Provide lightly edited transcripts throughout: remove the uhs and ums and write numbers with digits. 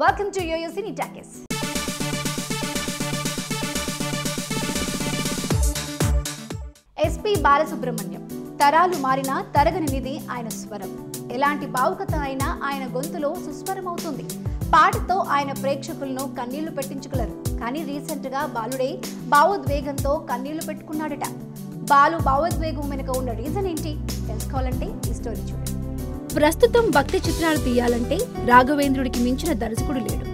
Welcome to YoYo Cine Talkies. SP Balasubrahmanyam తరాలు మారినా తరగనిది ఆయన స్వరం. ఎలాంటి భావుకత అయినా ఆయన గొంతులో సుస్వరం అవుతుంది. పాటతో ఆయన ప్రేక్షకులను కన్నీళ్లు పెట్టించగలరు. కానీ రీసెంట్ గా బాలుడే భావోద్వేగంతో కన్నీళ్లు పెట్టుకున్నాడట. బాలు భావోద్వేగం వెనుక ఉన్న రీజన్ ఏంటి తెలుసుకోవాలంటే ఈ స్టోరీ చూడండి. ప్రస్తుతం భక్తి చిత్రాలు తీయాలంటే రాఘవేంద్రుడికి మించిన దర్శకుడు లేడు.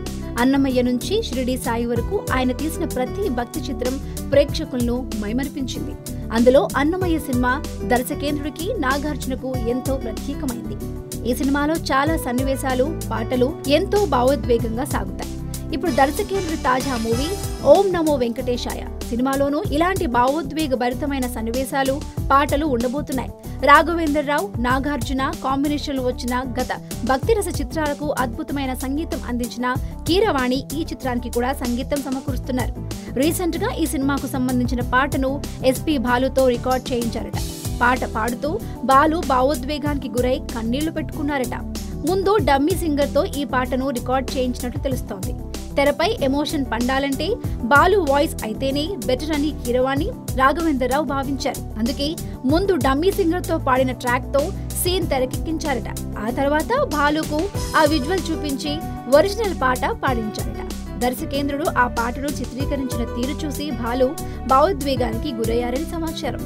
అన్నమయ్య నుంచి షిరిడి సాయి వరకు ఆయన తీసిన ప్రతి భక్తి చిత్రం ప్రేక్షకులను మైమరిపించింది. అందులో అన్నమయ్య సినిమా దర్శకేంద్రుడికి నాగార్జునకు ఎంతో ప్రత్యేకమైంది. ఈ సినిమాలో చాలా సన్నివేశాలు, పాటలు ఎంతో భావోద్వేగంగా సాగుతాయి. ఇప్పుడు దర్శకేంద్రుడి తాజా మూవీ ఓం నమో వెంకటేశాయ సినిమాలోనూ ఇలాంటి భావోద్వేగ భరితమైన సన్నివేశాలు, పాటలు ఉండబోతున్నాయి. రాఘవేంద్రరావు, నాగార్జున కాంబినేషన్లో వచ్చిన గత భక్తిరస చిత్రాలకు అద్భుతమైన సంగీతం అందించిన కీరవాణి ఈ చిత్రానికి కూడా సంగీతం సమకూరుస్తున్నారు. రీసెంట్ గా ఈ సినిమాకు సంబంధించిన పాటను SP బాలుతో రికార్డ్ చేయించారట. పాట పాడుతూ బాలు భావోద్వేగానికి గురై కన్నీళ్లు పెట్టుకున్నారట. ముందు డమ్మీ సింగర్ తో ఈ పాటను రికార్డ్ చేయించినట్టు తెలుస్తోంది. తెరపై ఎమోషన్ పండాలంటే బాలు వాయిస్ అయితేనే బెటర్ అని కీరవాణి, రాఘవేంద్రరావు భావించారు. అందుకే ముందు డమ్మీ సింగర్ తో పాడిన ట్రాక్ తో సీన్ తెరకెక్కించారట. ఆ తర్వాత బాలుకు ఆ విజువల్ చూపించి ఒరిజినల్ పాట పాడించారట. దర్శకేంద్రుడు ఆ పాటను చిత్రీకరించిన తీరు చూసి బాలు భావోద్వేగానికి గురయ్యారని సమాచారం.